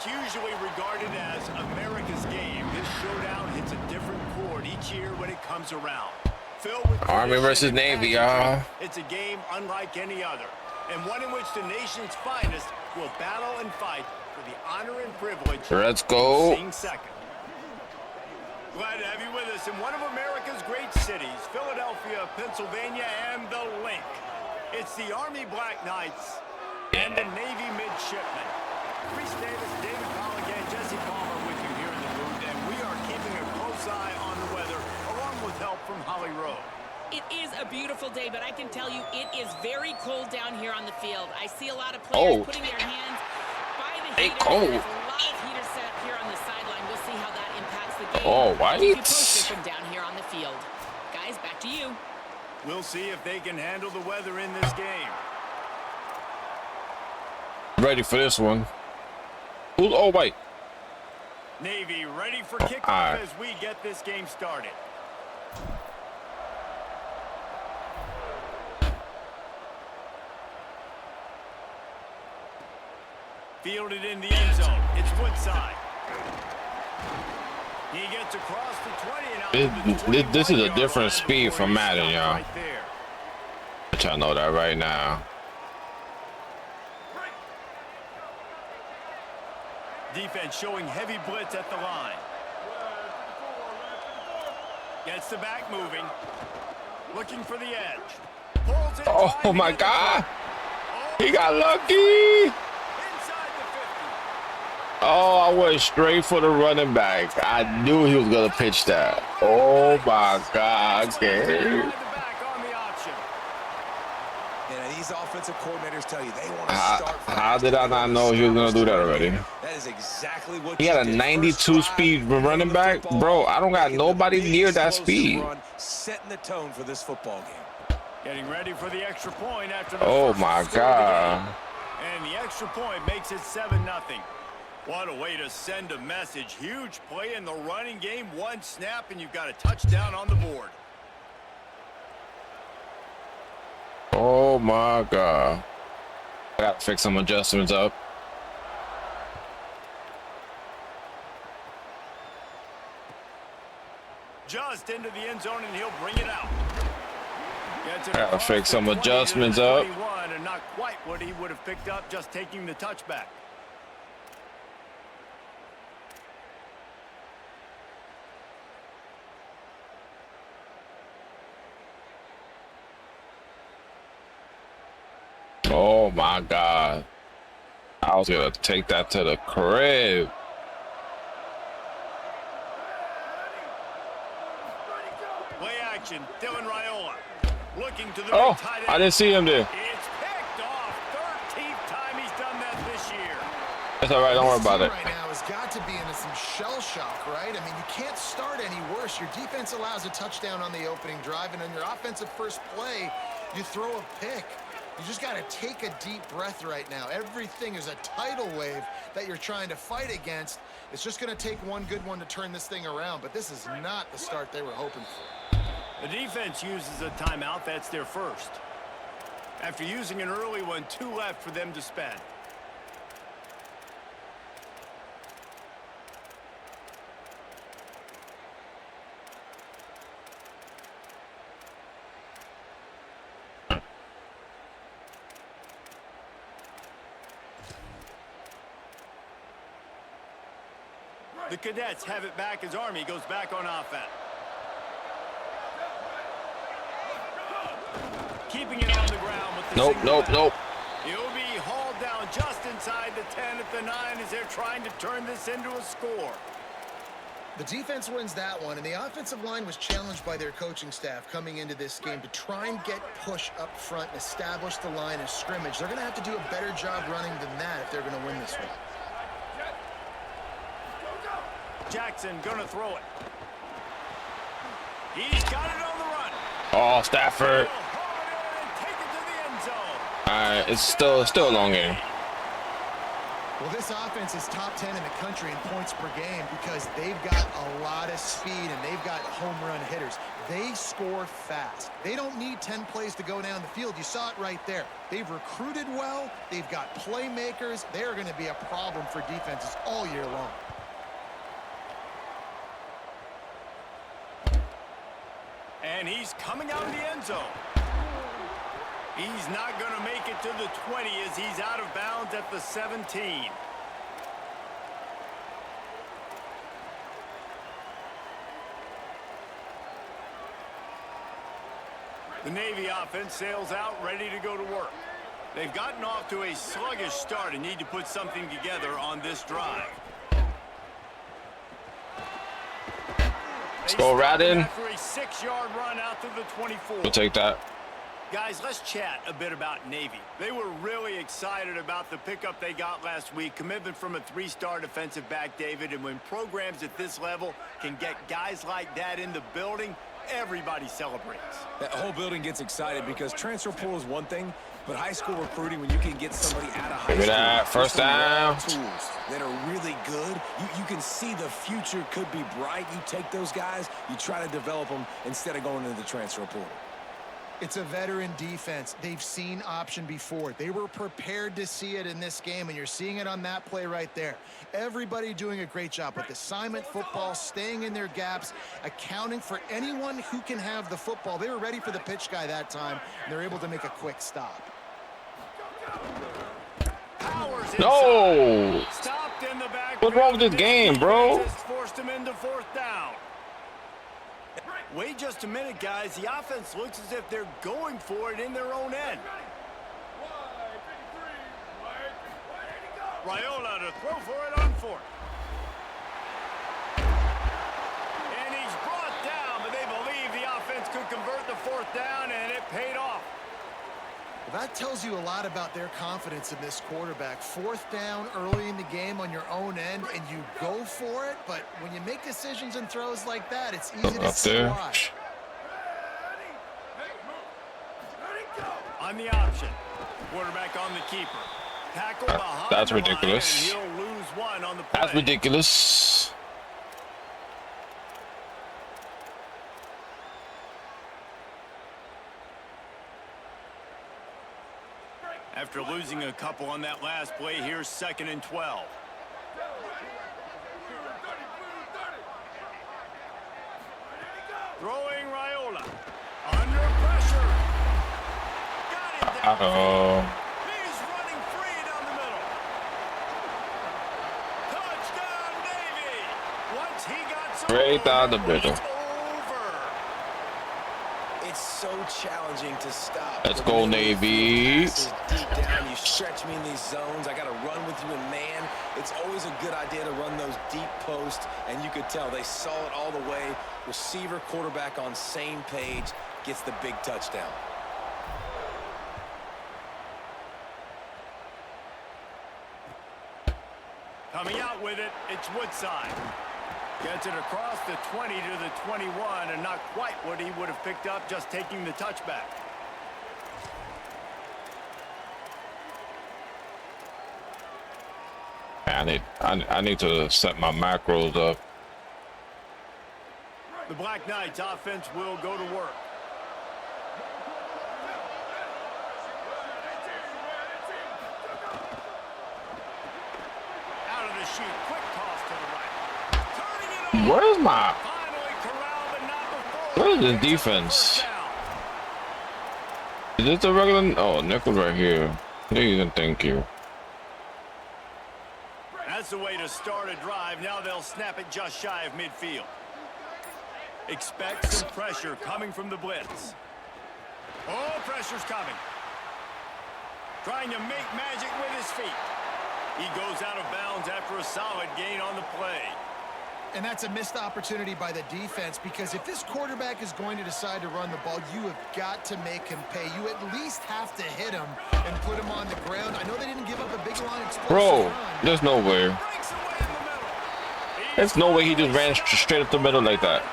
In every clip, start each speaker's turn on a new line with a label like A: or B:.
A: What's usually regarded as America's game, this showdown hits a different chord each year when it comes around. Filled with
B: Army versus Navy, y'all.
A: It's a game unlike any other, and one in which the nation's finest will battle and fight for the honor and privilege
B: Let's go.
A: of being second. Glad to have you with us in one of America's great cities, Philadelphia, Pennsylvania, and the Link. It's the Army Black Knights and the Navy Midshipmen. Chris Davis, David Colligan, and Jesse Palmer with you here in the booth, and we are keeping a close eye on the weather, along with help from Holly Rowe.
C: It is a beautiful day, but I can tell you it is very cold down here on the field. I see a lot of players putting their hands by the heaters. There's a lot of heaters set up here on the sideline. We'll see how that impacts the game.
B: Oh, what?
C: Keep you posted from down here on the field. Guys, back to you.
A: We'll see if they can handle the weather in this game.
B: Ready for this one. Oh, wait.
A: Navy ready for kickoff as we get this game started. Fielded in the end zone. It's Woodside. He gets across the 20 and out.
B: This is a different speed from Madden, y'all.
A: Right there.
B: Let y'all know that right now.
A: Defense showing heavy blitz at the line. Gets the back moving. Looking for the edge. Pulls it.
B: Oh my God. He got lucky. Oh, I went straight for the running back. I knew he was going to pitch that. Oh my God. Okay.
D: These offensive coordinators tell you they want to start.
B: How did I not know he was going to do that already?
D: That is exactly what
B: he had a 92 speed running back. Bro, I don't got nobody near that speed.
D: Setting the tone for this football game.
A: Getting ready for the extra point after the
B: oh my God.
A: And the extra point makes it 7-0. What a way to send a message. Huge play in the running game. One snap and you've got a touchdown on the board.
B: Oh my God. I got to fix some adjustments up.
A: Just into the end zone and he'll bring it out.
B: Got to fix some adjustments up.
A: And not quite what he would have picked up just taking the touchback.
B: Oh my God. I was gonna take that to the crib.
A: Play action, Dylan Raiola. Looking to the
B: tight end. I didn't see him there.
A: It's picked off. 13th time he's done that this year.
B: That's all right, don't worry about it.
E: Right now has got to be into some shell shock, right? I mean, you can't start any worse. Your defense allows a touchdown on the opening drive, and on your offensive first play, you throw a pick. You just got to take a deep breath right now. Everything is a tidal wave that you're trying to fight against. It's just going to take one good one to turn this thing around, but this is not the start they were hoping for.
A: The defense uses a timeout. That's their first. After using an early one, 2 left for them to spend. The Cadets have it back as Army goes back on offense. Keeping it on the ground with the
B: Nope.
A: He'll be hauled down just inside the 10 at the 9 as they're trying to turn this into a score.
E: The defense wins that one, and the offensive line was challenged by their coaching staff coming into this game to try and get push up front and establish the line of scrimmage. They're going to have to do a better job running than that if they're going to win this one.
A: Jackson gonna throw it. He's got it on the run.
B: Oh, Stafford. All right, it's still a long game.
E: Well, this offense is top 10 in the country in points per game because they've got a lot of speed and they've got home run hitters. They score fast. They don't need 10 plays to go down the field. You saw it right there. They've recruited well. They've got playmakers. They're going to be a problem for defenses all year long.
A: And he's coming out of the end zone. He's not going to make it to the 20 as he's out of bounds at the 17. The Navy offense sails out, ready to go to work. They've gotten off to a sluggish start and need to put something together on this drive.
B: Let's go right in.
A: After a 6-yard run out to the 24.
B: We'll take that.
A: Guys, let's chat a bit about Navy. They were really excited about the pickup they got last week. Commitment from a 3-star defensive back, David. And when programs at this level can get guys like that in the building, everybody celebrates.
D: That whole building gets excited because transfer portal is one thing, but high school recruiting, when you can get somebody out of high
B: Give me
D: school,
B: that first down.
D: tools that are really good, you can see the future could be bright. You take those guys, you try to develop them instead of going into the transfer portal.
E: It's a veteran defense. They've seen option before. They were prepared to see it in this game, and you're seeing it on that play right there. Everybody doing a great job with assignment football, staying in their gaps, accounting for anyone who can have the football. They were ready for the pitch guy that time, and they're able to make a quick stop.
B: No!
A: Stopped in the back.
B: What's wrong with this game, bro?
A: Just forced him into 4th down. Wait just a minute, guys. The offense looks as if they're going for it in their own end. Raiola to throw for it on 4th. And he's brought down, but they believe the offense could convert the 4th down, and it paid off.
E: Well, that tells you a lot about their confidence in this quarterback. 4th down early in the game on your own end, and you go for it. But when you make decisions and throws like that, it's easy to see why.
A: On the option, quarterback on the keeper. Tackle behind.
B: That's
A: the line,
B: ridiculous.
A: and he'll lose 1 on the play.
B: That's ridiculous.
A: After losing a couple on that last play, here's 2nd and 12. Throwing Raiola. Under pressure. Got it down.
B: Uh-oh.
A: He's running free down the middle. Touchdown, Navy. Once he got some
B: Straight down the middle.
A: it's over.
D: It's so challenging to stop.
B: Let's go, Navy.
D: Deep down, you stretch me in these zones. I got to run with you, and man, it's always a good idea to run those deep posts, and you could tell they saw it all the way. Receiver, quarterback on same page, gets the big touchdown.
A: Coming out with it, it's Woodside. Gets it across the 20 to the 21, and not quite what he would have picked up just taking the touchback.
B: I need to set my macros up.
A: The Black Knights offense will go to work. Out of the chute, quick toss to the right. Turning it over.
B: Where's my...
A: Finally corralled, but not before.
B: Where is the defense? Is this the regular... Oh, nickel right here. Please and thank you.
A: That's the way to start a drive. Now they'll snap it just shy of midfield. Expect some pressure coming from the blitz. Oh, pressure's coming. Trying to make magic with his feet. He goes out of bounds after a solid gain on the play.
E: And that's a missed opportunity by the defense, because if this quarterback is going to decide to run the ball, you have got to make him pay. You at least have to hit him and put him on the ground. I know they didn't give up a big long explosive
B: Bro,
E: run.
B: there's no way.
A: Breaks away in the middle.
B: There's no way he just ran straight up the middle like that.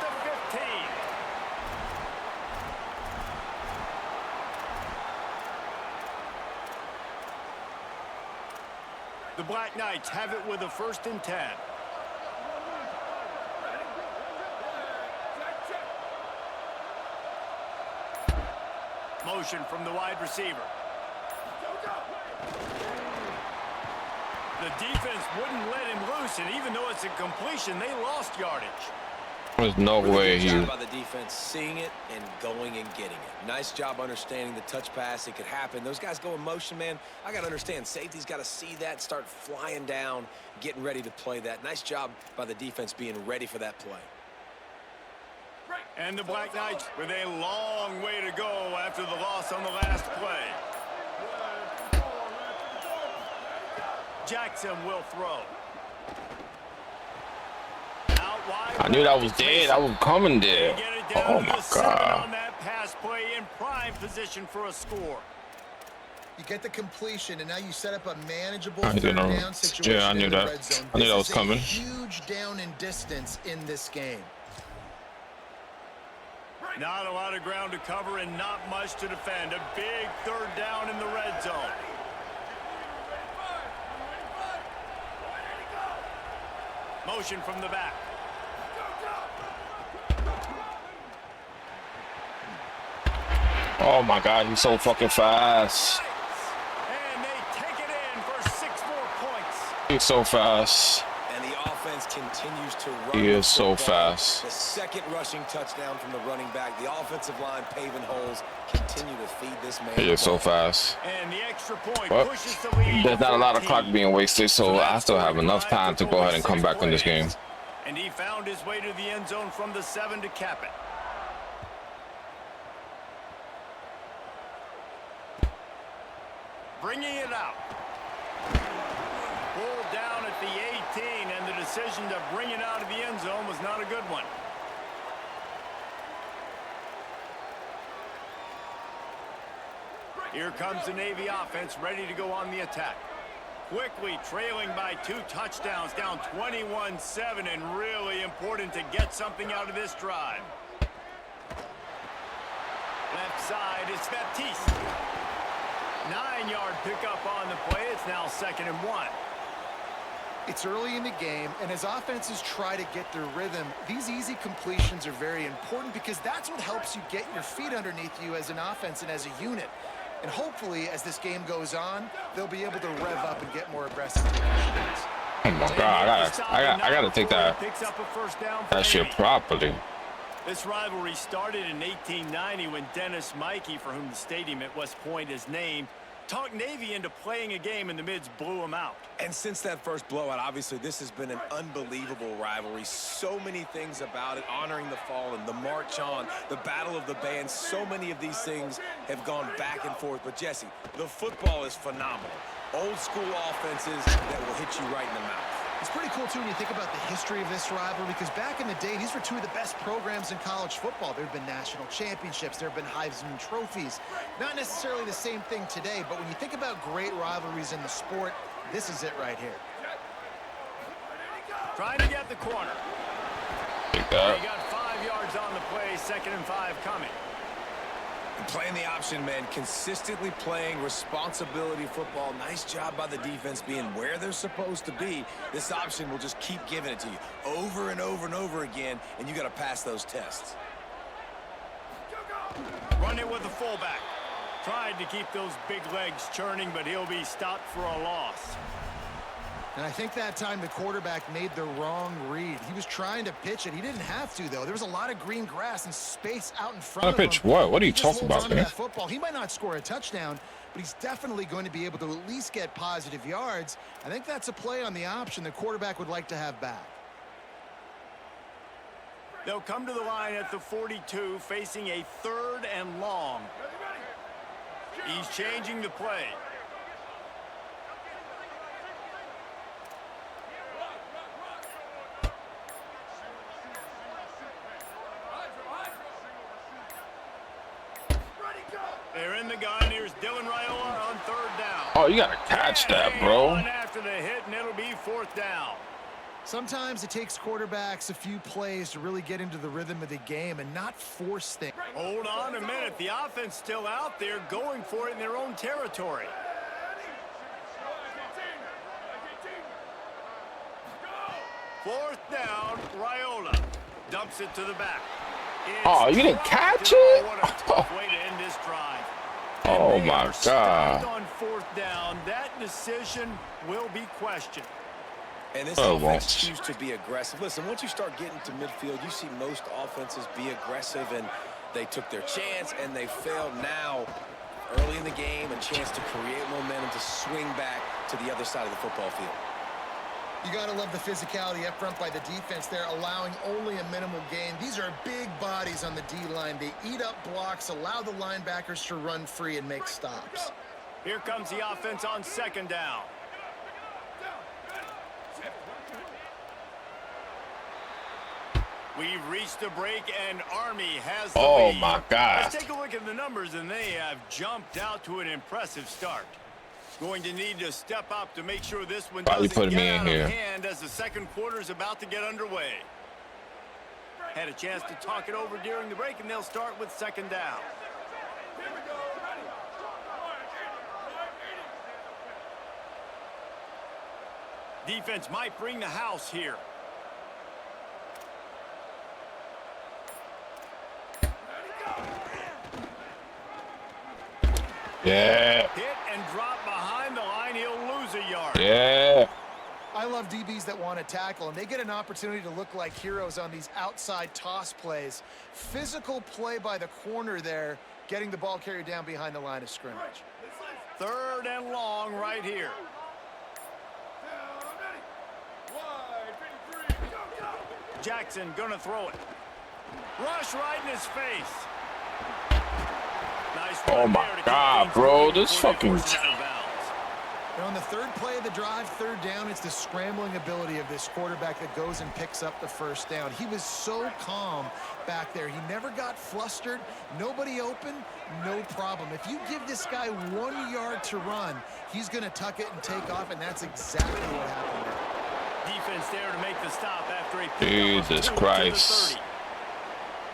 A: The Black Knights have it with a 1st and 10. Motion from the wide receiver. The defense wouldn't let him loose, and even though it's a completion, they lost yardage.
B: There's no way
D: Good
B: he...
D: job by the defense seeing it and going and getting it. Nice job understanding the touch pass. It could happen. Those guys go in motion, man. I got to understand. Safety's got to see that, start flying down, getting ready to play that. Nice job by the defense being ready for that play.
A: And the Black Knights with a long way to go after the loss on the last play. Jackson will throw.
B: I knew that was dead. I was coming there. Oh my God.
A: On that pass play in prime position for a score.
E: You get the completion, and now you set up a manageable
B: I
E: third down situation.
B: Yeah, I knew
E: in the
B: that.
E: red zone.
B: I knew that
E: This
B: was
E: is
B: coming.
E: a huge down in distance in this game.
A: Not a lot of ground to cover and not much to defend. A big third down in the red zone. Motion from the back.
B: Oh my God, he's so fucking fast.
A: And they take it in for 6 more points.
B: He's so fast.
D: And the offense continues to run.
B: He is so
D: football.
B: fast.
D: The second rushing touchdown from the running back. The offensive line paving holes. Continue to feed this man.
B: He is so fast.
A: And the extra point
B: Well,
A: pushes the lead.
B: there's not a lot of
A: 14.
B: clock being wasted, so I still have enough time to go ahead and come back in this game.
A: And he found his way to the end zone from the 7 to cap it. Bringing it out. Pulled down at the 18, and the decision to bring it out of the end zone was not a good one. Here comes the Navy offense ready to go on the attack. Quickly trailing by 2 touchdowns, down 21-7, and really important to get something out of this drive. Left side is Baptiste. 9-yard pickup on the play. It's now 2nd and 1.
E: It's early in the game, and as offenses try to get their rhythm, these easy completions are very important because that's what helps you get your feet underneath you as an offense and as a unit. And hopefully, as this game goes on, they'll be able to rev up and get more aggressive.
B: Oh my God, I gotta take that shit properly.
A: This rivalry started in 1890 when Dennis Mikey, for whom the stadium at West Point is named, talked Navy into playing a game, and the Mids blew them out.
D: And since that first blowout, obviously, this has been an unbelievable rivalry. So many things about it, honoring the fallen, the march on, the battle of the bands. So many of these things have gone back and forth. But, Jesse, the football is phenomenal. Old school offenses that will hit you right in the mouth.
E: It's pretty cool, too, when you think about the history of this rivalry, because back in the day, these were 2 of the best programs in college football. There have been national championships. There have been Heisman trophies. Not necessarily the same thing today, but when you think about great rivalries in the sport, this is it right here.
A: Trying to get the corner. He got 5 yards on the play, 2nd and 5 coming.
D: Playing the option, man, consistently playing responsibility football. Nice job by the defense being where they're supposed to be. This option will just keep giving it to you over and over and over again, and you got to pass those tests.
A: Run it with the fullback. Tried to keep those big legs churning, but he'll be stopped for a loss.
E: And I think that time the quarterback made the wrong read. He was trying to pitch it. He didn't have to, though. There was a lot of green grass and space out in front of him.
B: Pitch what? What are you talking about, man?
E: Football. He might not score a touchdown, but he's definitely going to be able to at least get positive yards. I think that's a play on the option the quarterback would like to have back.
A: They'll come to the line at the 42, facing a 3rd and long. He's changing the play. They're in the gun. Here's Dylan Raiola on 3rd down.
B: Oh, you gotta catch that, bro.
A: After the hit, and it'll be 4th down.
E: Sometimes it takes quarterbacks a few plays to really get into the rhythm of the game and not force things.
A: Hold on a minute. The offense still out there going for it in their own territory. Fourth down, Raiola dumps it to the back.
B: Oh, you didn't catch it?
A: What a tough way to end this drive.
B: Oh
A: And they
B: my
A: are stopped
B: God.
A: on fourth down. That decision will be questioned.
D: And this
B: Oh,
D: offense
B: well.
D: chooses to be aggressive. Listen, once you start getting to midfield, you see most offenses be aggressive, and they took their chance, and they failed. Now, early in the game, a chance to create momentum to swing back to the other side of the football field.
E: You got to love the physicality up front by the defense there, allowing only a minimal gain. These are big bodies on the D-line. They eat up blocks, allow the linebackers to run free and make stops.
A: Here comes the offense on second down. We've reached the break, and Army has the lead.
B: My God.
A: Let's take a look at the numbers, and they have jumped out to an impressive start. Going to need to step up to make sure this one
B: Why you
A: doesn't
B: putting
A: get
B: me in
A: out
B: here?
A: of hand as the second quarter is about to get underway. Had a chance to talk it over during the break, and they'll start with second down. Defense might bring the house here.
B: Yeah.
A: Hit and drop behind the line. He'll lose a yard.
B: Yeah.
E: I love DBs that want to tackle, and they get an opportunity to look like heroes on these outside toss plays. Physical play by the corner there, getting the ball carried down behind the line of scrimmage.
A: Third and long right here. Jackson gonna throw it. Rush right in his face. Nice
B: Oh
A: run
B: my
A: there to keep
B: God,
A: things
B: bro.
A: moving
B: This
A: before they
B: fucking.
A: force it out of bounds.
E: And on the third play of the drive, third down, it's the scrambling ability of this quarterback that goes and picks up the first down. He was so calm back there. He never got flustered. Nobody open, no problem. If you give this guy 1 yard to run, he's going to tuck it and take off, and that's exactly what happened there.
A: Defense there to make the stop after a pickup of
B: Jesus
A: 2 to the
B: Christ.
A: 30.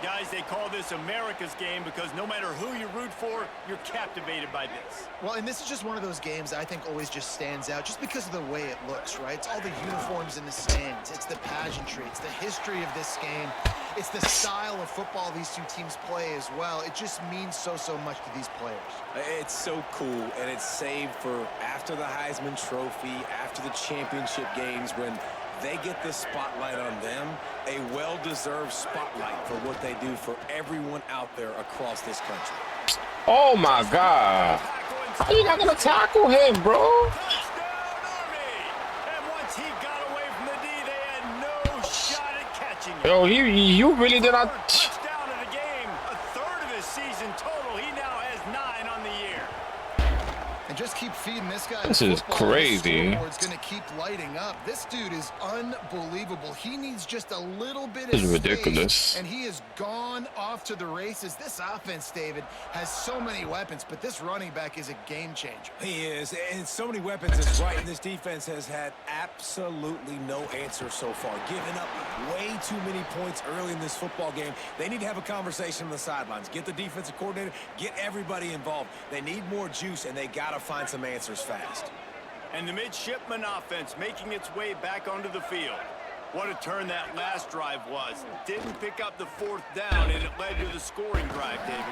A: Guys, they call this America's game because no matter who you root for, you're captivated by this.
E: Well, and this is just one of those games I think always just stands out just because of the way it looks, right? It's all the uniforms in the stands. It's the pageantry. It's the history of this game. It's the style of football these two teams play as well. It just means so much to these players.
D: It's so cool, and it's saved for after the Heisman Trophy, after the championship games, when they get this spotlight on them, a well-deserved spotlight for what they do for everyone out there across this country.
B: Oh my God. How you not gonna tackle him, bro?
A: Touchdown, Army! And once he got away from the D, they had no shot at catching him.
B: Yo, you really did not.
A: Touchdown in the game, a third of his season total. He now has 9 on the year.
E: And just keep feeding this guy.
B: This is crazy.
E: It's going to keep lighting up. This dude is unbelievable. He needs just a little bit
B: This
E: of
B: is
E: space,
B: ridiculous.
E: and he has gone off to the races. This offense, David, has so many weapons, but this running back is a game changer.
D: He is, and so many weapons is right, and this defense has had absolutely no answer so far. Giving up way too many points early in this football game. They need to have a conversation on the sidelines. Get the defensive coordinator, get everybody involved. They need more juice, and they got to find some answers fast.
A: And the Midshipmen offense making its way back onto the field. What a turn that last drive was. Didn't pick up the fourth down, and it led to the scoring drive, David.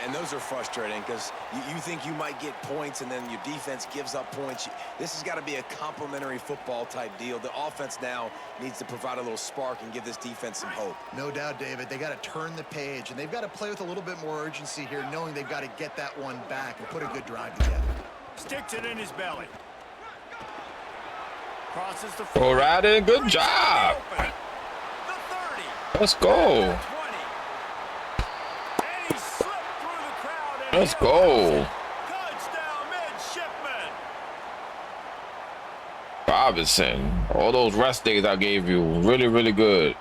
D: And those are frustrating because you think you might get points, and then your defense gives up points. This has got to be a complementary football type deal. The offense now needs to provide a little spark and give this defense some hope.
E: No doubt, David. They got to turn the page, and they've got to play with a little bit more urgency here, knowing they've got to get that one back and put a good drive together.
A: Sticks it in his belly. Crosses the
B: Go right in. Good job.
A: The 30.
B: Let's go.
A: 20. And he slipped through the crowd. And
B: Let's
A: he'll
B: go.
A: touchdown, Midshipmen.
B: Robinson. All those rest days I gave you. Really, really good.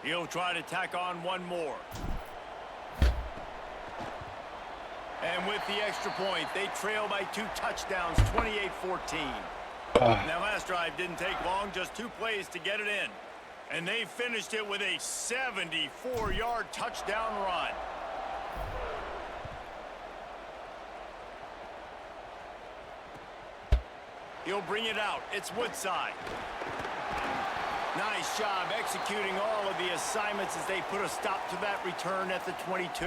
A: He'll try to tack on one more. And with the extra point, they trail by 2 touchdowns, 28-14. That last drive didn't take long, just 2 plays to get it in. And they finished it with a 74-yard touchdown run. He'll bring it out. It's Woodside. Nice job executing all of the assignments as they put a stop to that return at the 22.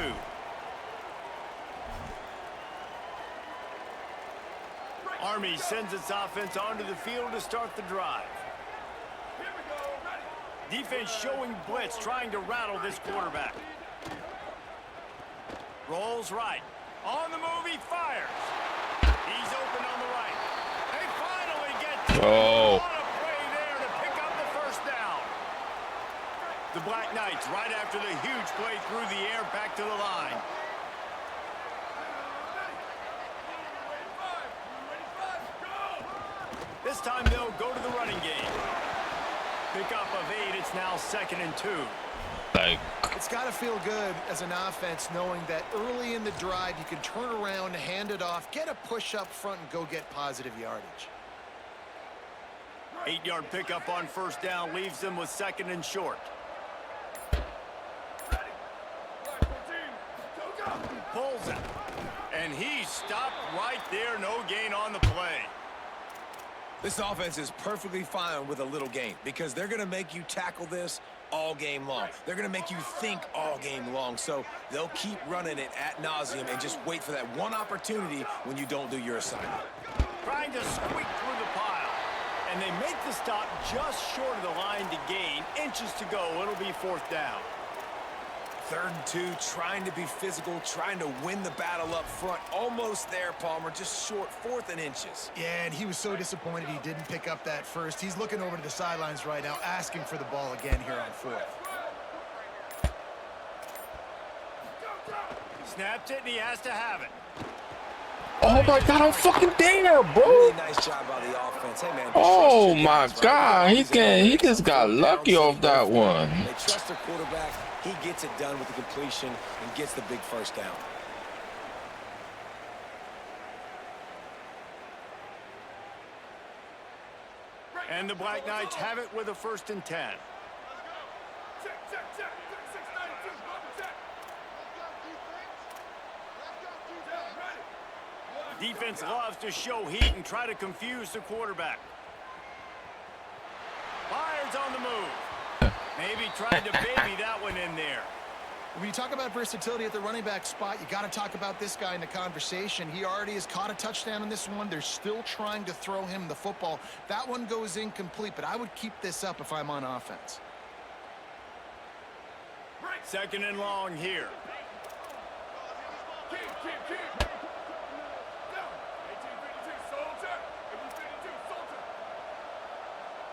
A: Army sends its offense onto the field to start the drive. Defense showing blitz, trying to rattle this quarterback. Rolls right. On the move, he fires. He's open on the right. They finally get to
B: Oh.
A: What a play there to pick up the first down. The Black Knights, right after the huge play through the air, back to the line. This time they'll go to the running game. Pickup of 8, it's now 2nd and 2.
B: Like,
E: It's got to feel good as an offense knowing that early in the drive you can turn around, hand it off, get a push up front, and go get positive yardage.
A: 8-yard pickup on first down leaves them with 2nd and short. Pulls it. And he stopped right there. No gain on the play.
D: This offense is perfectly fine with a little gain because they're going to make you tackle this all game long. They're going to make you think all game long. So they'll keep running it ad nauseum and just wait for that one opportunity when you don't do your assignment.
A: Trying to squeak through the pile. And they make the stop just short of the line to gain. Inches to go. It'll be 4th down.
D: 3rd and 2, trying to be physical, trying to win the battle up front. Almost there, Palmer, just short, 4th and inches.
E: Yeah, and he was so disappointed he didn't pick up that first. He's looking over to the sidelines right now, asking for the ball again here on 4th.
A: Snaps it, and he has to have it.
B: oh my God, I'm fucking there, bro.
D: Really nice job by the offense. Hey, man.
B: Oh my God, he just got lucky off that one.
D: They trust their quarterback. He gets it done with the completion and gets the big first down.
A: And the Black Knights have it with a 1st and 10. Defense loves to show heat and try to confuse the quarterback. Fires on the move. Maybe tried to baby that one in there.
E: When you talk about versatility at the running back spot, you got to talk about this guy in the conversation. He already has caught a touchdown in this one. They're still trying to throw him the football. That one goes incomplete, but I would keep this up if I'm on offense.
A: 2nd and long here.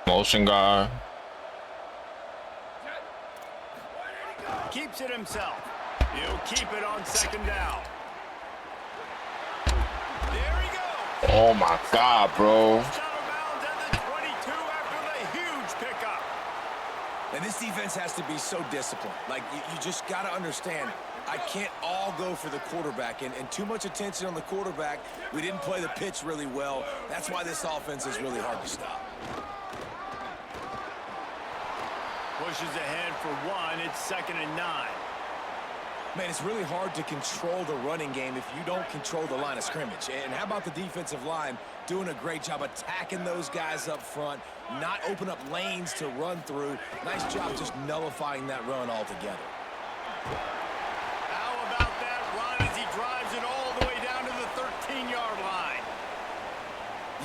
B: Motion guard.
A: Keeps it himself. He'll keep it on 2nd down. There he goes.
B: Oh my God, bro.
A: Out of bounds at the 22 after the huge pickup.
D: And this defense has to be so disciplined. Like, you just got to understand, I can't all go for the quarterback. And too much attention on the quarterback. We didn't play the pitch really well. That's why this offense is really hard to stop.
A: Pushes ahead for 1. It's 2nd and 9.
D: Man, it's really hard to control the running game if you don't control the line of scrimmage. And how about the defensive line doing a great job attacking those guys up front, not open up lanes to run through. Nice job just nullifying that run altogether.
A: How about that run as he drives it all the way down to the 13-yard line?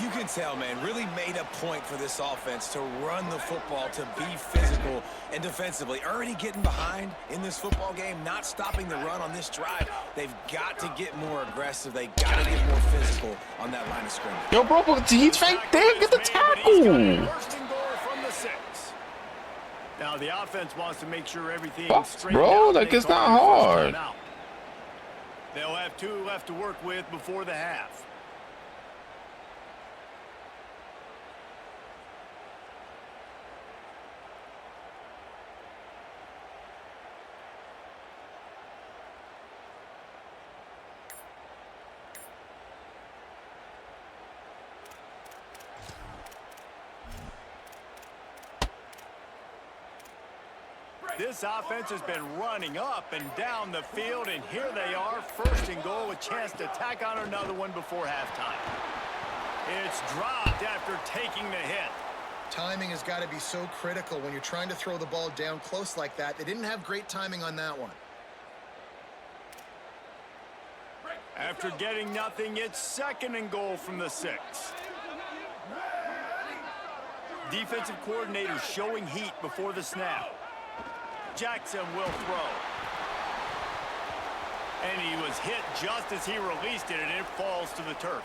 D: You can tell, man, really made a point for this offense to run the football, to be physical and defensively. Already getting behind in this football game, not stopping the run on this drive. They've got to get more aggressive. They got to get more physical on that line of scrimmage.
B: Yo, bro, but he's right there. Get the tackle.
A: 1st and goal from the 6. Now the offense wants to make sure everything's straight
B: Bro,
A: out.
B: like
A: They
B: it's
A: call
B: not
A: it first
B: hard.
A: timeout. They'll have 2 left to work with before the half. This offense has been running up and down the field, and here they are, 1st and goal, a chance to tack on another one before halftime. It's dropped after taking the hit.
E: Timing has got to be so critical when you're trying to throw the ball down close like that. They didn't have great timing on that one.
A: After getting nothing, it's 2nd and goal from the 6. Defensive coordinator showing heat before the snap. Jackson will throw. And he was hit just as he released it, and it falls to the turf.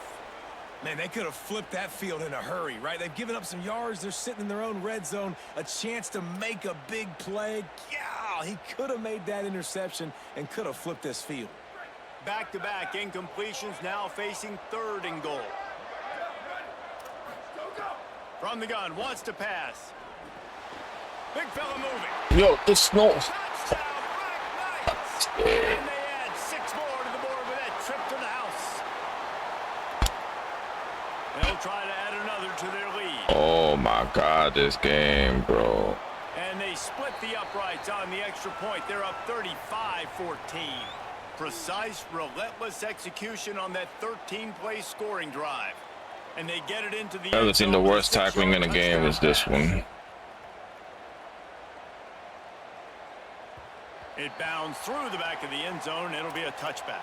D: Man, they could have flipped that field in a hurry, right? They've given up some yards. They're sitting in their own red zone. A chance to make a big play. Yeah, he could have made that interception and could have flipped this field.
A: Back-to-back incompletions, now facing 3rd and goal. From the gun, wants to pass. Big fella moving.
B: Yo, it's no.
A: Touchdown, Black Knights. And they add 6 more to the board with that trip to the house. They'll try to add another to their lead.
B: Oh my God, this game, bro.
A: And they split the uprights on the extra point. They're up 35-14. Precise, relentless execution on that 13-play scoring drive. And they get it into the
B: I've never seen the worst tackling in the game is this one.
A: It bounds through the back of the end zone. It'll be a touchback.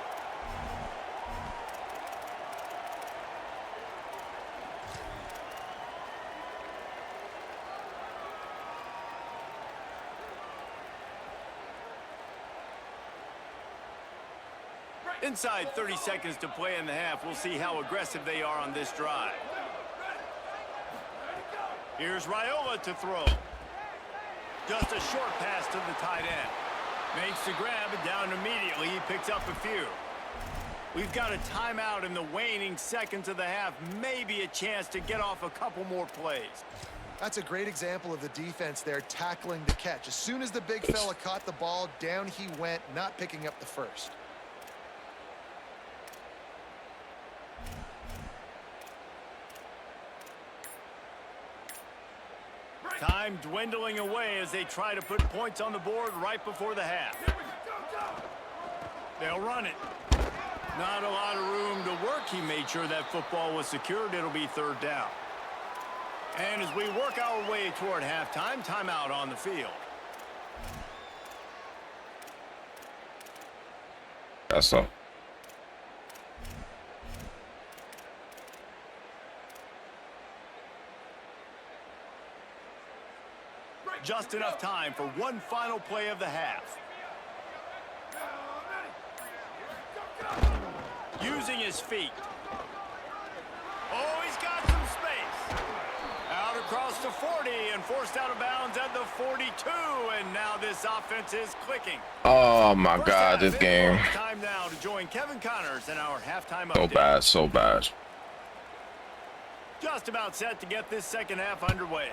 A: Inside 30 seconds to play in the half. We'll see how aggressive they are on this drive. Here's Raiola to throw. Just a short pass to the tight end. Makes the grab and down immediately. He picks up a few. We've got a timeout in the waning seconds of the half. Maybe a chance to get off a couple more plays.
E: That's a great example of the defense there tackling the catch. As soon as the big fella caught the ball, down he went, not picking up the first.
A: Time dwindling away as they try to put points on the board right before the half. They'll run it. Not a lot of room to work. He made sure that football was secured. It'll be 3rd down. And as we work our way toward halftime, timeout on the field.
B: That's all.
A: Just enough time for one final play of the half. Using his feet. Oh, he's got some space. Out across the 40 and forced out of bounds at the 42. And now this offense is clicking.
B: Oh my God, this game.
A: Time now to join Kevin Connors in our halftime update.
B: So bad, so bad.
A: Just about set to get this second half underway.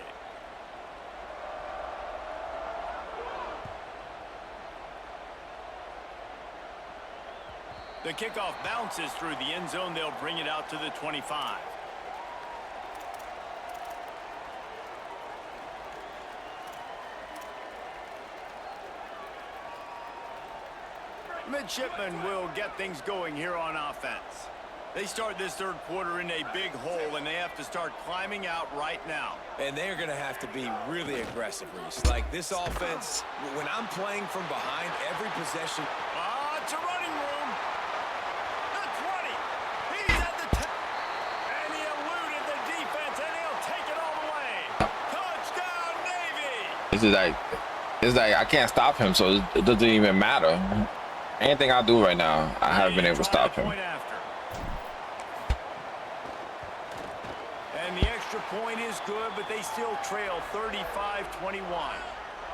A: The kickoff bounces through the end zone. They'll bring it out to the 25. Midshipmen will get things going here on offense. They start this 3rd quarter in a big hole, and they have to start climbing out right now.
D: And they're going to have to be really aggressive, Reese. Like this offense, when I'm playing from behind every possession.
A: It's a running room. The 20. He's at the 10. And he eluded the defense, and he'll take it all the way. Touchdown, Navy.
B: It's like I can't stop him, so it doesn't even matter. Anything I do right now, I haven't been able to stop him.
A: And the extra point is good, but they still trail 35-21.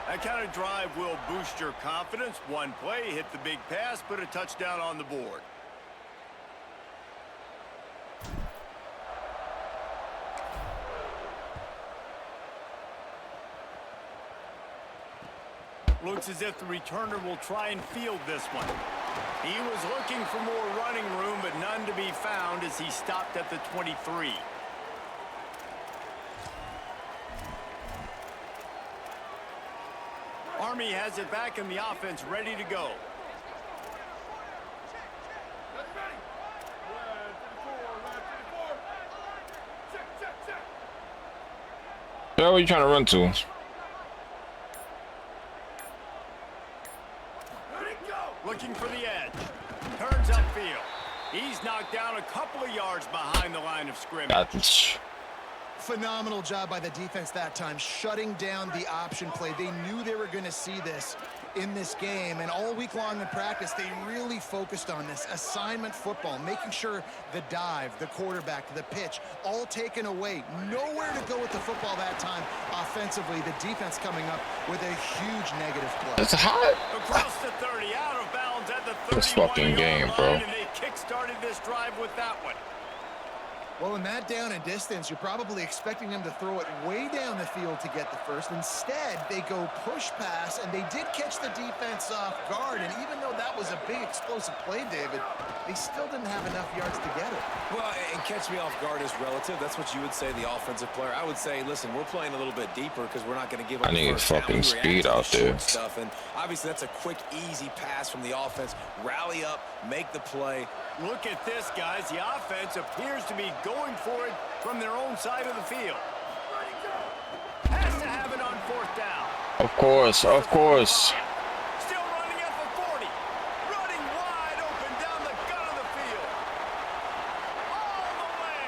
A: That kind of drive will boost your confidence. One play, hit the big pass, put a touchdown on the board. Looks as if the returner will try and field this one. He was looking for more running room, but none to be found as he stopped at the 23. Army has it back in the offense, ready to go.
B: Where are you trying to run to?
A: Looking for the edge. Turns upfield. He's knocked down a couple of yards behind the line of scrimmage.
E: Phenomenal job by the defense that time, shutting down the option play. They knew they were going to see this in this game, and all week long in practice, they really focused on this assignment football, making sure the dive, the quarterback, the pitch, all taken away. Nowhere to go with the football that time offensively. The defense coming up with a huge negative play.
B: It's hot.
A: Across the 30, out of bounds at the 31-yard
B: This fucking game, bro.
A: line, and they kick-started this drive with that one.
E: Well, in that down and distance, you're probably expecting them to throw it way down the field to get the first. Instead, they go push pass, and they did catch the defense off guard. And even though that was a big explosive play, David, they still didn't have enough yards to get it.
D: Well, and catch me off guard is relative. That's what you would say, the offensive player. I would say, listen, we're playing a little bit deeper because we're not going to give up.
B: I need fucking speed out there.
D: Stuff. And obviously, that's a quick, easy pass from the offense. Rally up, make the play.
A: Look at this, guys. The offense appears to be going for it from their own side of the field. Has to have it on fourth down.
B: Of course, of course.
A: Still running at the 40. Running wide open down the gut of the field. All the way.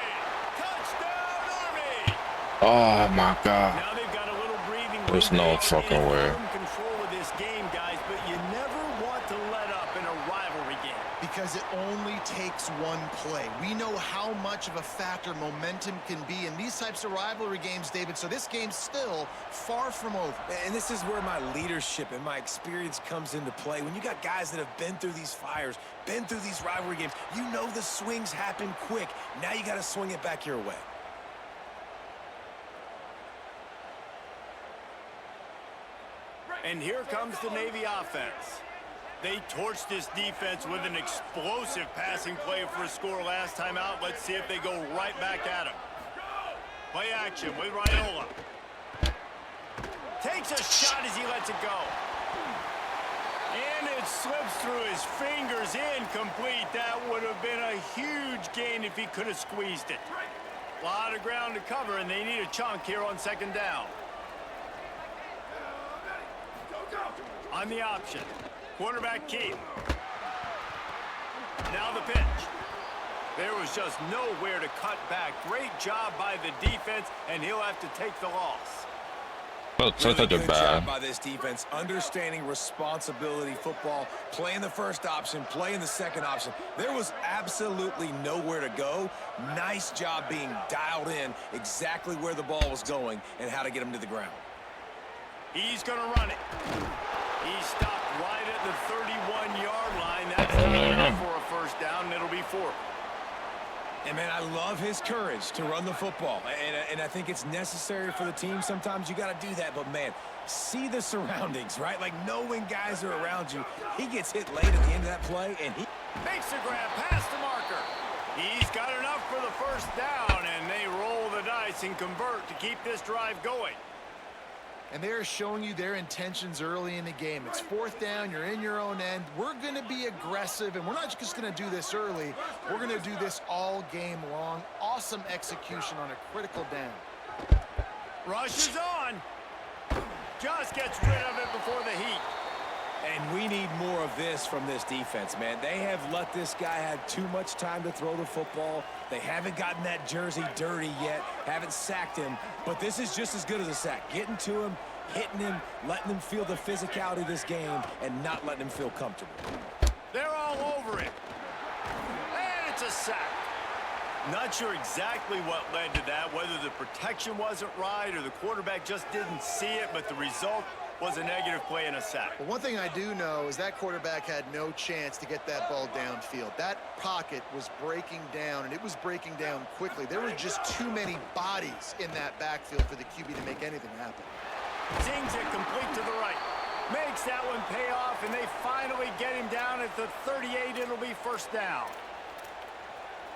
A: Touchdown, Army.
B: Oh, my God.
A: Now they've got a little breathing room.
B: There's no fucking way.
A: Control of this game, guys, but you never want to let up in a rivalry game.
E: Because it only takes one play. We know how much of a factor momentum can be in these types of rivalry games, David, so this game's still far from over.
D: And this is where my leadership and my experience comes into play. When you got guys that have been through these fires, been through these rivalry games, you know the swings happen quick. Now you got to swing it back your way.
A: And here comes the Navy offense. They torched this defense with an explosive passing play for a score last time out. Let's see if they go right back at him. Play action with Raiola. Takes a shot as he lets it go. And it slips through his fingers, incomplete. That would have been a huge gain if he could have squeezed it. A lot of ground to cover, and they need a chunk here on second down. On the option. Quarterback keep. Now the pitch. There was just nowhere to cut back. Great job by the defense, and he'll have to take the loss.
D: Really good job by this defense, understanding responsibility football, playing the first option, playing the second option. There was absolutely nowhere to go. Nice job being dialed in exactly where the ball was going and how to get him to the ground.
A: He's going to run it. He stopped right at the 31-yard line. That's not enough for a first down, and it'll be 4.
D: And, man, I love his courage to run the football. And I think it's necessary for the team. Sometimes you got to do that. But, man, see the surroundings, right? Like, know when guys are around you. He gets hit late at the end of that play, and he
A: makes the grab past the marker. He's got enough for the first down, and they roll the dice and convert to keep this drive going.
E: And they're showing you their intentions early in the game. It's fourth down, you're in your own end. We're going to be aggressive, and we're not just going to do this early. We're going to do this all game long. Awesome execution on a critical down.
A: Rushes on. Just gets rid of it before the heat.
D: And we need more of this from this defense, man. They have let this guy have too much time to throw the football. They haven't gotten that jersey dirty yet, haven't sacked him. But this is just as good as a sack. Getting to him, hitting him, letting him feel the physicality of this game, and not letting him feel comfortable.
A: They're all over it. And it's a sack. Not sure exactly what led to that, whether the protection wasn't right or the quarterback just didn't see it, but the result was a negative play and a sack.
E: Well, one thing I do know is that quarterback had no chance to get that ball downfield. That pocket was breaking down, and it was breaking down quickly. There were just too many bodies in that backfield for the QB to make anything happen.
A: Zings it complete to the right. Makes that one pay off, and they finally get him down at the 38. It'll be first down.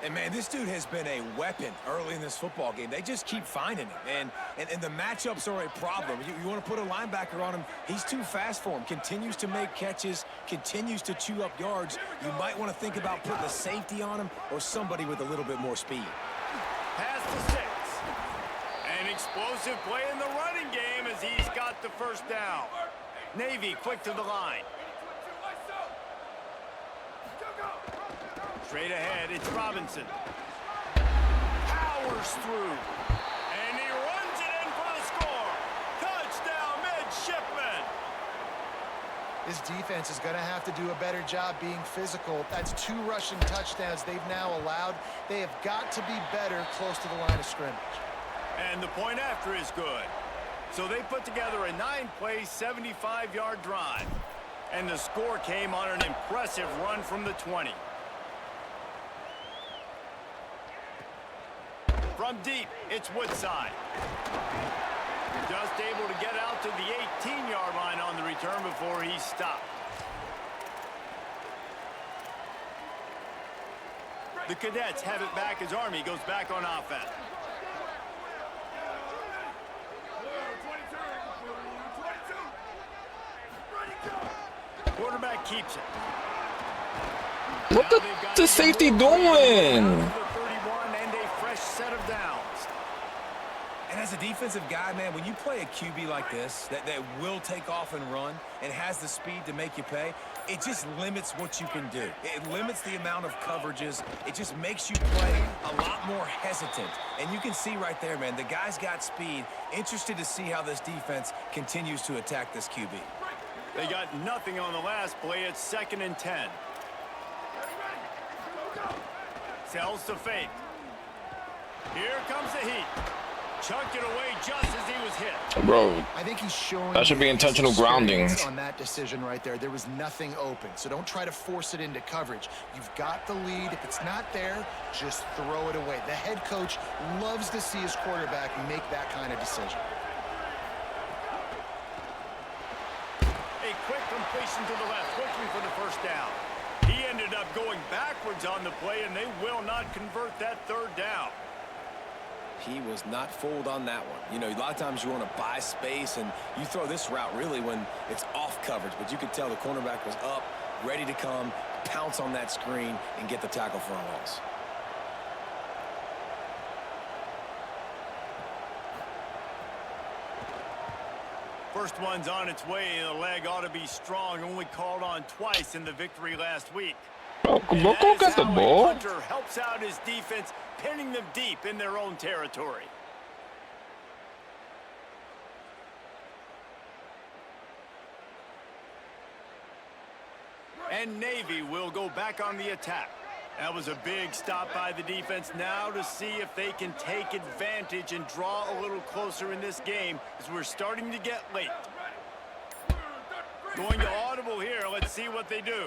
D: And, man, this dude has been a weapon early in this football game. They just keep finding him. And the matchups are a problem. You want to put a linebacker on him, he's too fast for him. Continues to make catches, continues to chew up yards. You might want to think about putting a safety on him or somebody with a little bit more speed.
A: Pass to 6. And An explosive play in the running game as he's got the first down. Navy quick to the line. Straight ahead, it's Robinson. Powers through. And he runs it in for the score. Touchdown, Midshipmen.
E: This defense is going to have to do a better job being physical. That's 2 rushing touchdowns they've now allowed. They have got to be better close to the line of scrimmage.
A: And the point after is good. So they put together a 9-play, 75-yard drive. And the score came on an impressive run from the 20. From deep, it's Woodside. Just able to get out to the 18-yard line on the return before he stopped. The Cadets have it back as Army goes back on offense. Quarterback keeps it.
B: What the safety doing?
A: Set of downs.
D: And as a defensive guy, man, when you play a QB like this that will take off and run and has the speed to make you pay, it just limits what you can do. It limits the amount of coverages. It just makes you play a lot more hesitant. And you can see right there, man, the guy's got speed. Interested to see how this defense continues to attack this QB.
A: They got nothing on the last play. It's 2nd and 10. Sells to fake. Here comes the heat. Chucked it away just as he was hit.
B: Bro,
E: I think he's showing
B: that should be intentional grounding.
E: On that decision right there. There was nothing open, so don't try to force it into coverage. You've got the lead. If it's not there, just throw it away. The head coach loves to see his quarterback make that kind of decision.
A: A quick completion to the left, looking for the first down. He ended up going backwards on the play, and they will not convert that 3rd down.
D: He was not fooled on that one. You know, a lot of times you want to buy space, and you throw this route really when it's off coverage. But you could tell the cornerback was up, ready to come, pounce on that screen, and get the tackle for a loss.
A: First one's on its way. The leg ought to be strong. Only called on twice in the victory last week.
B: Bro, go get the ball.
A: Hunter helps out his defense, pinning them deep in their own territory. And Navy will go back on the attack. That was a big stop by the defense. Now to see if they can take advantage and draw a little closer in this game as we're starting to get late. Going to audible here. Let's see what they do.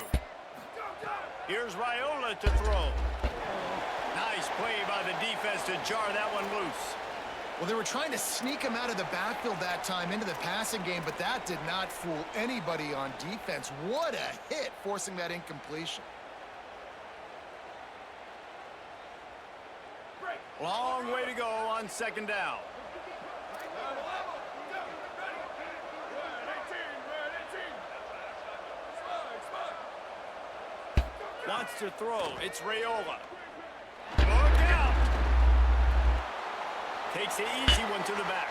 A: Here's Raiola to throw. Nice play by the defense to jar that one loose.
E: Well, they were trying to sneak him out of the backfield that time into the passing game, but that did not fool anybody on defense. What a hit, forcing that incompletion.
A: Long way to go on 2nd down. Wants to throw. It's Raiola. Look out! Takes the easy one to the back.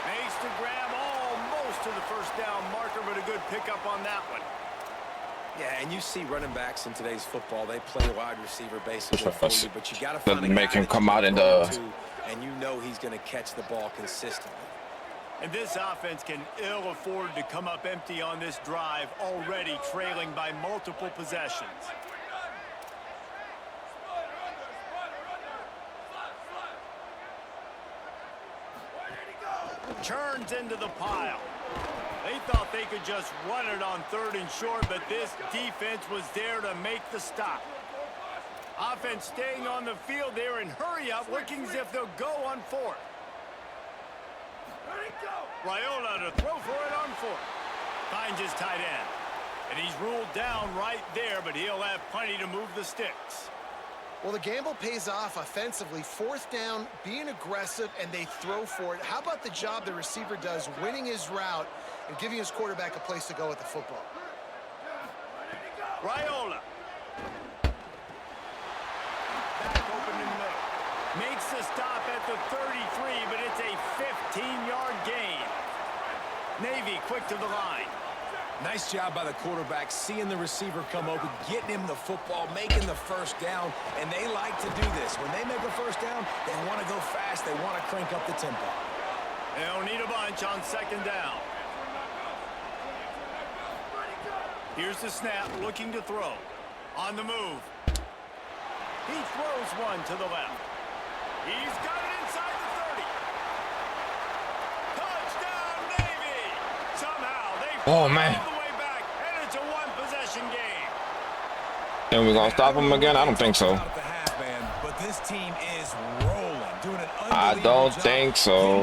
A: Makes the grab almost to the first down marker, but a good pickup on that one.
D: Yeah, and you see running backs in today's football, they play wide receiver basically for you, but you got to find a
B: make him
D: guy
B: come
D: that
B: out
D: you
B: in
D: can throw
B: the
D: to, and you know he's going to catch the ball consistently.
A: And this offense can ill afford to come up empty on this drive, already trailing by multiple possessions. Turns into the pile. They thought they could just run it on 3rd and short, but this defense was there to make the stop. Offense staying on the field there and hurry up, looking as if they'll go on 4th. Raiola to throw for it on 4th. Finds his tight end. And he's ruled down right there, but he'll have plenty to move the sticks.
E: Well, the gamble pays off offensively. 4th down, being aggressive, and they throw for it. How about the job the receiver does, winning his route and giving his quarterback a place to go with the football?
A: Raiola. Back open in the middle. Makes the stop at the 33, but it's a 15-yard gain. Navy quick to the line.
D: Nice job by the quarterback, seeing the receiver come open, getting him the football, making the first down, and they like to do this. When they make a first down, they want to go fast. They want to crank up the tempo.
A: They'll need a bunch on second down. Here's the snap, looking to throw. On the move. He throws one to the left. He's got it inside the 30. Touchdown, Navy! Somehow they
B: Oh, man.
A: all the way back, and it's a one-possession game.
B: And we're going to stop him again? I don't think so.
D: But this team is rolling, doing an
B: I don't think so.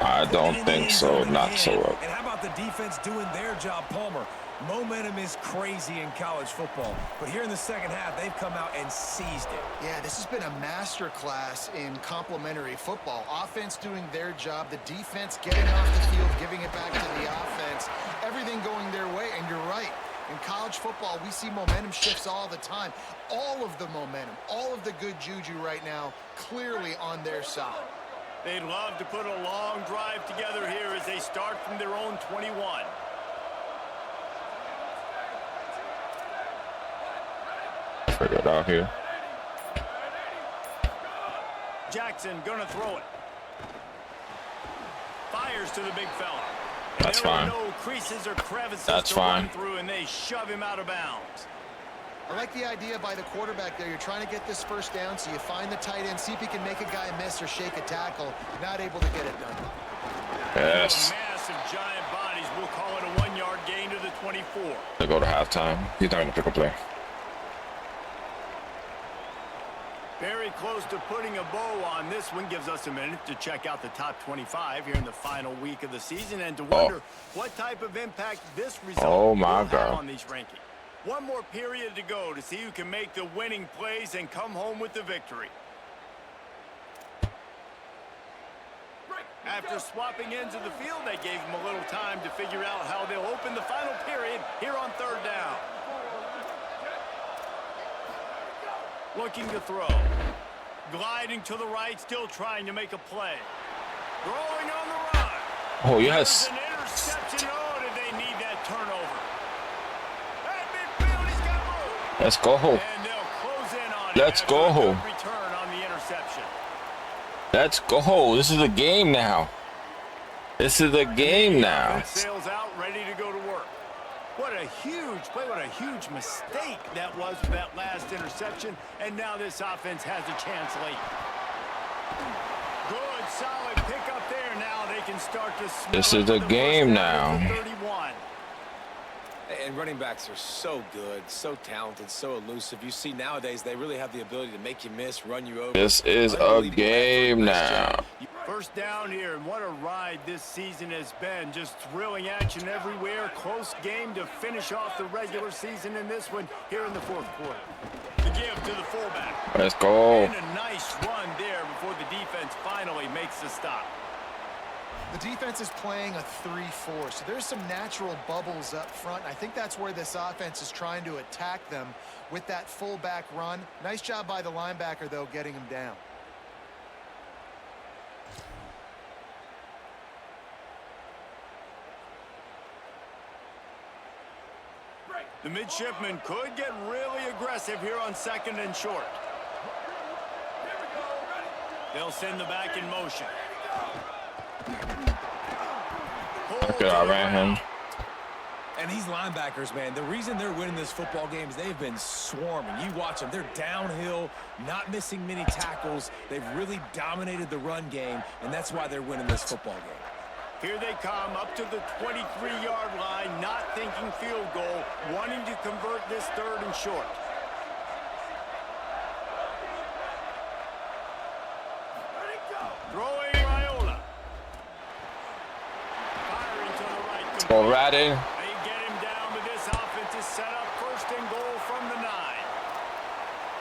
B: I don't
D: Putting it
B: think
D: in
B: so.
D: the
B: Not
D: hand.
B: so well.
D: And how about the defense doing their job, Palmer? Momentum is crazy in college football. But here in the second half, they've come out and seized it.
E: Yeah, this has been a masterclass in complementary football. Offense doing their job, the defense getting off the field, giving it back to the offense, everything going their way. And you're right. In college football, we see momentum shifts all the time. All of the momentum, all of the good juju right now, clearly on their side.
A: They'd love to put a long drive together here as they start from their own 21.
B: Figure it out here.
A: Jackson gonna throw it. Fires to the big fella.
B: That's fine.
A: There are no creases or crevices
B: That's
A: to
B: fine.
A: run through, and they shove him out of bounds.
E: I like the idea by the quarterback there. You're trying to get this first down, so you find the tight end, see if he can make a guy miss or shake a tackle. Not able to get it done.
B: Yes.
A: Massive giant bodies. We'll call it a 1-yard gain to the 24.
B: They go to halftime. He's not going to pick a play.
A: Very close to putting a bow on this one. Gives us a minute to check out the top 25 here in the final week of the season and to wonder what type of impact this result will have on these rankings. One more period to go to see who can make the winning plays and come home with the victory. After swapping ends of the field, they gave them a little time to figure out how they'll open the final period here on third down. Looking to throw. Gliding to the right, still trying to make a play. Throwing on the run.
B: Oh, yes.
A: There's an interception. Oh, did they need that turnover? At midfield, he's got room.
B: Let's go.
A: And they'll close in on it.
B: Let's go.
A: After a good return on the interception.
B: Let's go. This is a game now. This is a game now.
A: Sails out, ready to go to work. What a huge play, what a huge mistake that was with that last interception. And now this offense has a chance late. Good, solid pickup there. Now they can start to smell.
B: This is a game now.
A: 31.
D: And running backs are so good, so talented, so elusive. You see nowadays they really have the ability to make you miss, run you over.
B: This is a game now.
A: First down here, and what a ride this season has been. Just thrilling action everywhere. Close game to finish off the regular season in this one here in the fourth quarter. The give to the fullback.
B: Let's go.
A: And a nice run there before the defense finally makes the stop.
E: The defense is playing a 3-4, so there's some natural bubbles up front. I think that's where this offense is trying to attack them with that fullback run. Nice job by the linebacker, though, getting him down.
A: The midshipmen could get really aggressive here on second and short. They'll send the back in motion.
B: Okay, I ran him.
D: And these linebackers, man, the reason they're winning this football game is they've been swarming. You watch them. They're downhill, not missing many tackles. They've really dominated the run game, and that's why they're winning this football game.
A: Here they come up to the 23-yard line, not thinking field goal, wanting to convert this third and short. Throwing Raiola. Firing to the right.
B: Go right in.
A: They get him down, but this offense is set up first and goal from the 9.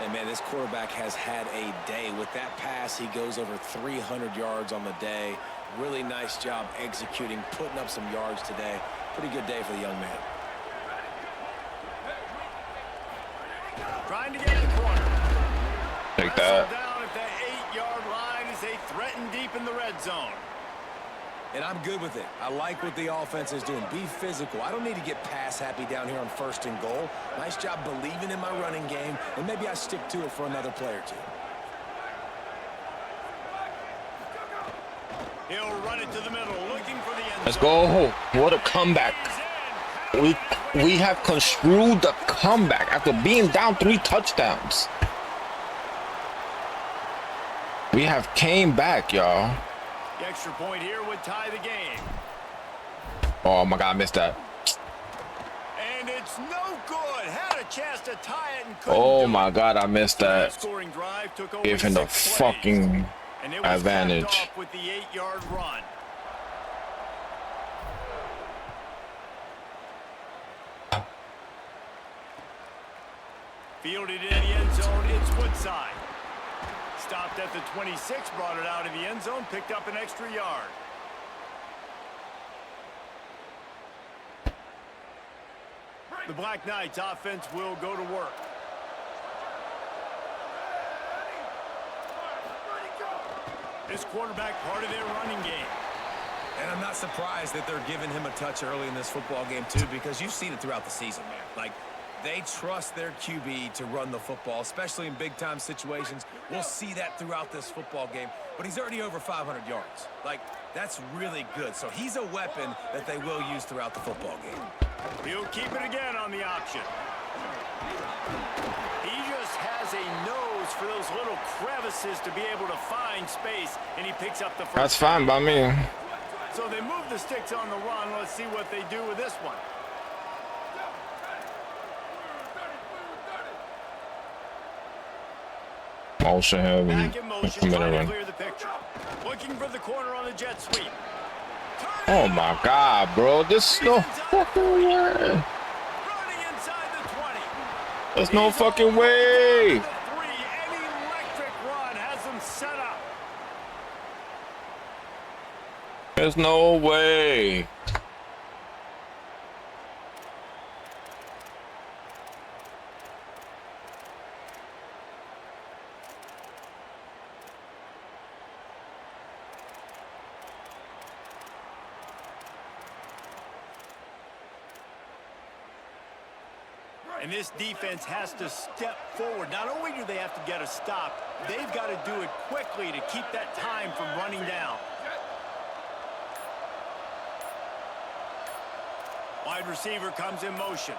D: And, man, this quarterback has had a day. With that pass, he goes over 300 yards on the day. Really nice job executing, putting up some yards today. Pretty good day for the young man.
A: Trying to get in the corner.
B: Take that.
A: Down at the 8-yard threaten deep in the red zone.
D: And I'm good with it. I like what the offense is doing. Be physical. I don't need to get pass happy down here on 1st and goal. Nice job believing in my running game, and maybe I stick to it for another play or two.
A: He'll run it to the middle, looking for the end zone.
B: Let's go. What a comeback. We have construed the comeback after being down 3 touchdowns. We have came back, y'all.
A: The extra point here would tie the game.
B: Oh my God, I missed that.
A: And it's no good. Had a chance to tie it and couldn't.
B: Oh my God, I missed that.
A: Scoring drive took over
B: Giving the
A: 6
B: fucking
A: plays, and it was
B: advantage.
A: capped off with the 8-yard run. Fielded in the end zone. It's Woodside. Stopped at the 26, brought it out of the end zone, picked up an extra yard. The Black Knights offense will go to work. This quarterback part of their running game.
D: And I'm not surprised that they're giving him a touch early in this football game, too, because you've seen it throughout the season, man. Like, they trust their QB to run the football, especially in big-time situations. We'll see that throughout this football game. But he's already over 500 yards. Like, that's really good. So he's a weapon that they will use throughout the football game.
A: He'll keep it again on the option. He just has a nose for those little crevices to be able to find space, and he picks up the first.
B: That's fine by me.
A: So they move the sticks on the run. Let's see what they do with this one.
B: Motion heavy.
A: Back in motion, trying to clear the picture. Looking for the corner on the jet sweep.
B: Oh my God, bro. This is no fucking way.
A: Running inside the 20.
B: There's no fucking way.
A: An electric run has them set up.
B: There's no way.
A: And this defense has to step forward. Not only do they have to get a stop, they've got to do it quickly to keep that time from running down. Wide receiver comes in motion.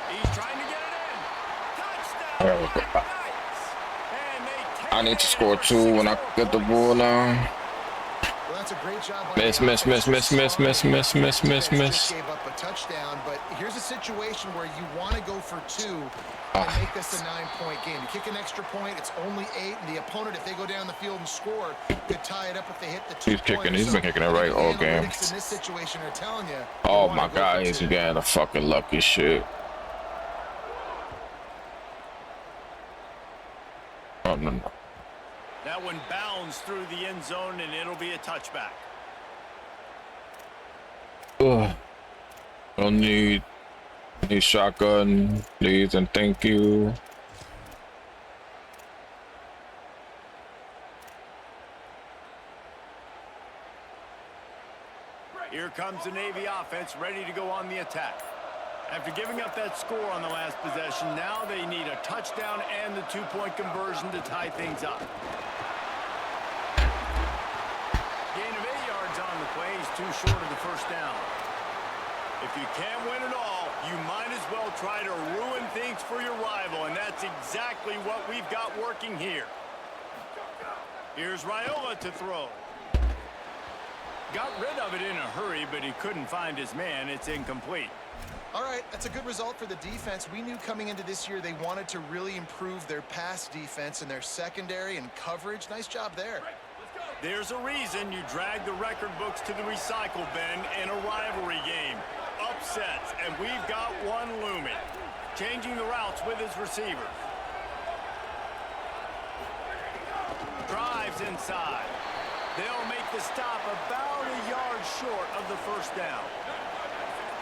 A: He's trying to get it in. Touchdown.
B: I need to score 2 when I get the ball now.
E: Well, that's a great job.
B: Miss.
E: Gave up a touchdown, but here's a situation where you want to go for 2 and make this a 9-point game. You kick an extra point, it's only 8, and the opponent, if they go down the field and score, could tie it up if they hit the 2 points.
B: He's been kicking it right all game.
E: In this situation are telling you.
B: Oh my God, he's getting a fucking lucky shit. Oh no.
A: That one bounds through the end zone, and it'll be a touchback.
B: Ugh. Don't need shotgun, please, and thank you.
A: Here comes the Navy offense, ready to go on the attack. After giving up that score on the last possession, now they need a touchdown and the 2-point conversion to tie things up. Gain of 8 yards on the play. He's too short of the first down. If you can't win it all, you might as well try to ruin things for your rival, and that's exactly what we've got working here. Here's Raiola to throw. Got rid of it in a hurry, but he couldn't find his man. It's incomplete.
E: All right, that's a good result for the defense. We knew coming into this year they wanted to really improve their pass defense and their secondary and coverage. Nice job there.
A: There's a reason you drag the record books to the recycle bin in a rivalry game. Upsets, and we've got one looming. Changing the routes with his receiver. Drives inside. They'll make the stop about a yard short of the first down.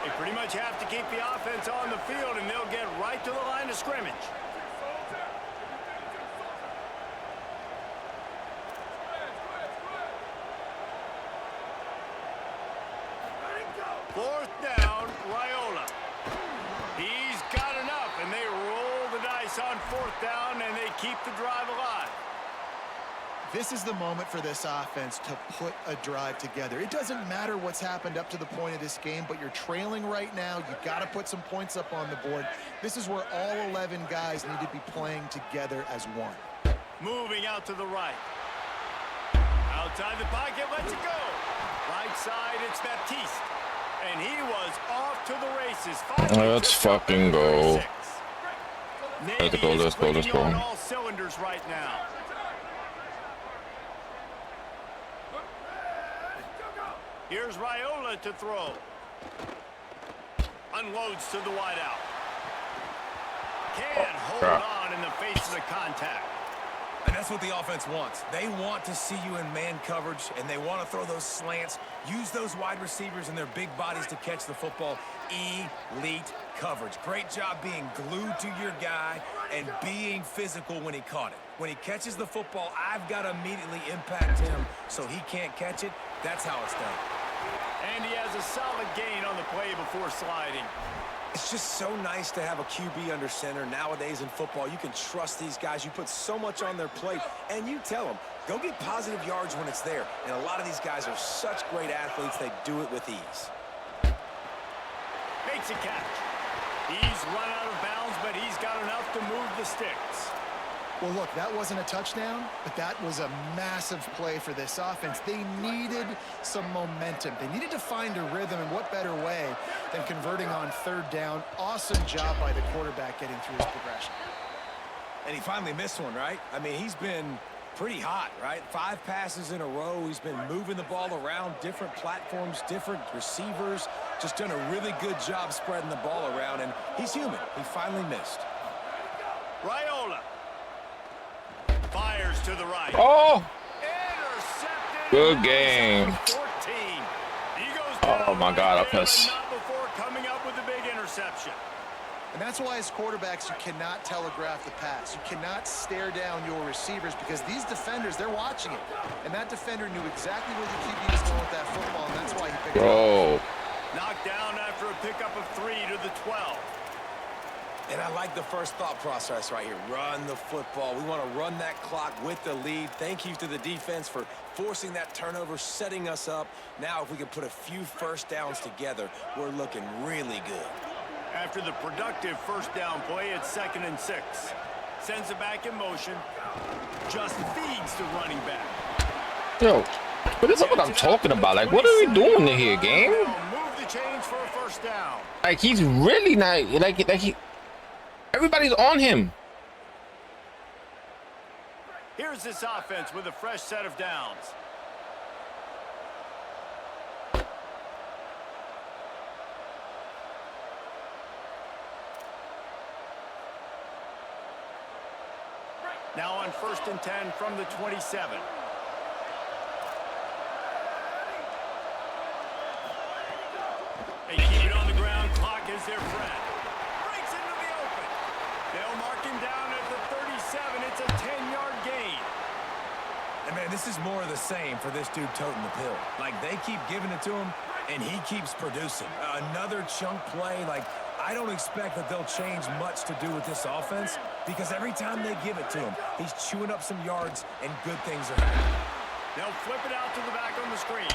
A: They pretty much have to keep the offense on the field, and they'll get right to the line of scrimmage. 4th down, and they keep the drive alive.
E: This is the moment for this offense to put a drive together. It doesn't matter what's happened up to the point of this game, but you're trailing right now. You've got to put some points up on the board. This is where all 11 guys need to be playing together as one.
A: Moving out to the right. Outside the pocket, lets it go. Right side, it's Baptiste. And he was off to the races.
B: Let's fucking go. Let's go.
A: On all cylinders right now. Here's Raiola to throw. Unloads to the wideout. Can't hold on in the face of the contact.
D: And that's what the offense wants. They want to see you in man coverage, and they want to throw those slants, use those wide receivers and their big bodies to catch the football. Elite coverage. Great job being glued to your guy and being physical when he caught it. When he catches the football, I've got to immediately impact him so he can't catch it. That's how it's done.
A: And he has a solid gain on the play before sliding.
D: It's just so nice to have a QB under center. Nowadays in football, you can trust these guys. You put so much on their plate, and you tell them, go get positive yards when it's there. And a lot of these guys are such great athletes, they do it with ease.
A: Makes a catch. He's run out of bounds, but he's got enough to move the sticks.
E: Well, look, that wasn't a touchdown, but that was a massive play for this offense. They needed some momentum. They needed to find a rhythm, and what better way than converting on 3rd down. Awesome job by the quarterback getting through his progression.
D: And he finally missed one, right? I mean, he's been pretty hot, right? 5 passes in a row. He's been moving the ball around, different platforms, different receivers. Just done a really good job spreading the ball around, and he's human. He finally missed.
A: Raiola. Fires to the right.
B: Oh!
A: Intercepted.
B: Good game.
A: 14. He goes down.
B: Oh my God, I
A: Not
B: pressed.
A: before coming up with a big interception.
E: And that's why as quarterbacks, you cannot telegraph the pass. You cannot stare down your receivers because these defenders, they're watching it. And that defender knew exactly where the QB was going with that football, and that's why he picked it up.
A: Knocked down after a pickup of 3 to the 12.
D: And I like the first thought process right here. Run the football. We want to run that clock with the lead. Thank you to the defense for forcing that turnover, setting us up. Now, if we can put a few first downs together, we're looking really good.
A: After the productive 1st down play, it's 2nd and 6. Sends it back in motion. Just feeds the running back.
B: Yo, but this is what I'm talking about. Like, what are we doing in here, game?
A: Move the chains for a 1st down.
B: Like, he's really not, like he, everybody's on him.
A: Here's this offense with a fresh set of downs. Now on 1st and 10 from the 27. They keep it on the ground. Clock is their friend. Breaks into the open. They'll mark him down at the 37. It's a 10-yard gain.
D: And, man, this is more of the same for this dude toting the pill. Like, they keep giving it to him, and he keeps producing. Another chunk play. Like, I don't expect that they'll change much to do with this offense because every time they give it to him, he's chewing up some yards, and good things are happening.
A: They'll flip it out to the back on the screen.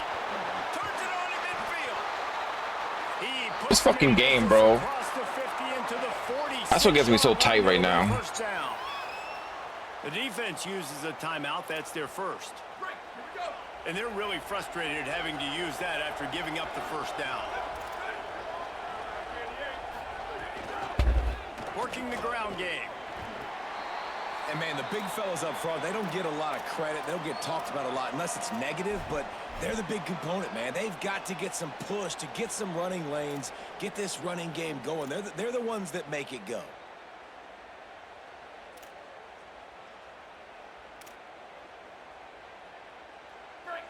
A: Turns it on in midfield. He puts
B: This fucking game, bro.
A: across the 50 into the 46.
B: That's what gets me so tight right now.
A: 1st down. The defense uses a timeout. That's their first. And they're really frustrated having to use that after giving up the 1st down. Working the ground game.
D: And, man, the big fellas up front, they don't get a lot of credit. They don't get talked about a lot unless it's negative, but they're the big component, man. They've got to get some push, to get some running lanes, get this running game going. They're the ones that make it go.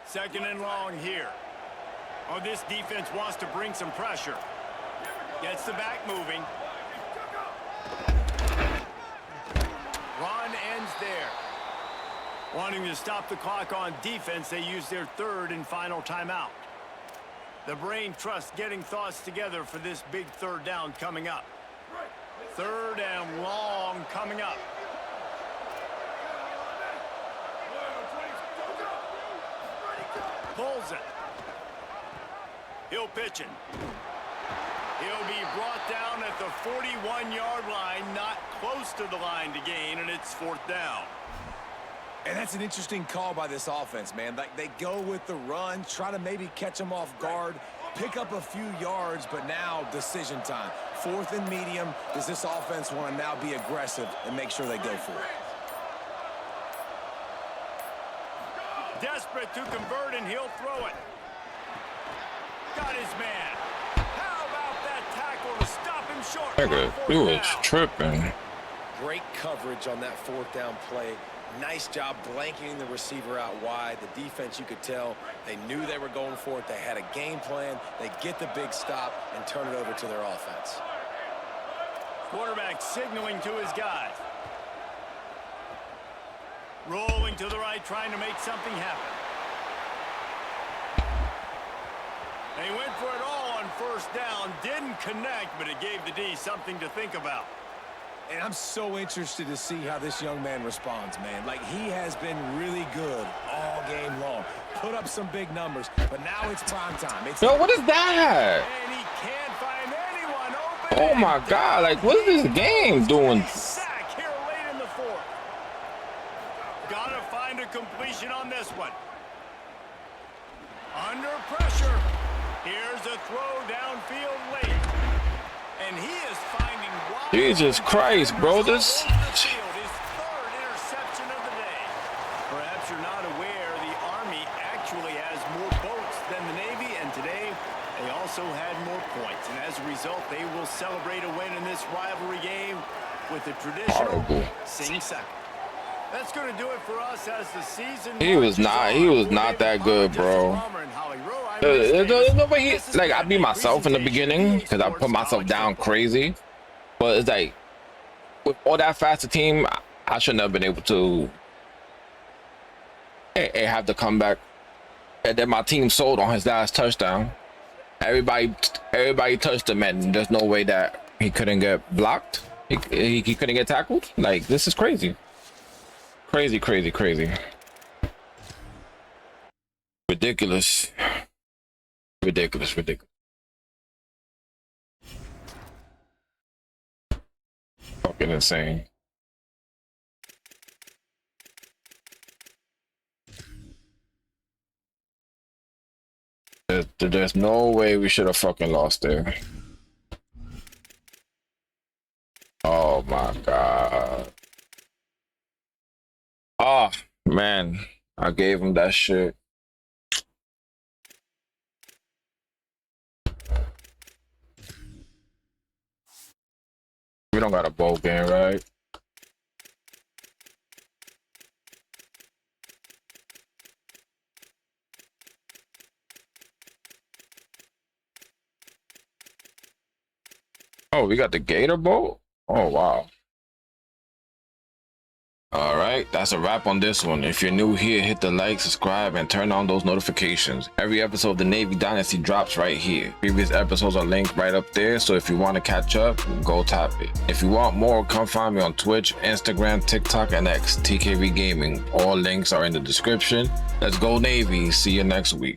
A: Second and long here. Oh, this defense wants to bring some pressure. Gets the back moving. Run ends there. Wanting to stop the clock on defense, they use their 3rd and final timeout. The brain trust getting thoughts together for this big 3rd down coming up. 3rd and long coming up. pulls it. He'll pitch it. He'll be brought down at the 41-yard line, not close to the line to gain, and it's 4th down.
D: And that's an interesting call by this offense, man. Like, they go with the run, try to maybe catch them off guard, pick up a few yards, but now decision time. 4th and medium. Does this offense want to now be aggressive and make sure they go for it?
A: Desperate to convert, and he'll throw it. Got his man. How about that tackle to stop him short?
B: Nigga, he was tripping.
D: Great coverage on that 4th down play. Nice job blanketing the receiver out wide. The defense, you could tell, they knew they were going for it. They had a game plan. They get the big stop and turn it over to their offense.
A: Quarterback signaling to his guys. Rolling to the right, trying to make something happen. They went for it all on 1st down. Didn't connect, but it gave the D something to think about.
D: And I'm so interested to see how this young man responds, man. Like, he has been really good all game long. Put up some big numbers, but now it's prime time.
B: Yo, what is that?
A: And he can't find anyone open.
B: Oh my God, like, what is this game doing?
A: Sack here late in the 4th. Gotta find a completion on this one. Under pressure. Here's a throw downfield late. And he is finding wide.
B: Jesus Christ, bro, this.
A: His 3rd interception of the day. Perhaps you're not aware, the Army actually has more boats than the Navy, and today they also had more points. And as a result, they will celebrate a win in this rivalry game with the traditional sing second. That's going to do it for us as the season.
B: He was not that good, bro. There's no way like, I be myself in the beginning because I put myself down crazy, but it's like with all that faster team, I shouldn't have been able to have the comeback. And then my team sold on his last touchdown. Everybody touched him, and there's no way that he couldn't get blocked. He couldn't get tackled. Like, this is crazy. Crazy. Ridiculous. Fucking insane. There's no way we should have fucking lost there. Oh my God. Oh man, I gave him that shit. We don't got a bowl game, right? Oh, we got the Gator Bowl? Oh, wow. All right, that's a wrap on this one. If you're new here, hit the like, subscribe, and turn on those notifications. Every episode of the Navy Dynasty drops right here. Previous episodes are linked right up there, so if you want to catch up, go tap it. If you want more, come find me on Twitch, Instagram, TikTok, and X, TKV Gaming. All links are in the description. Let's go Navy. See you next week.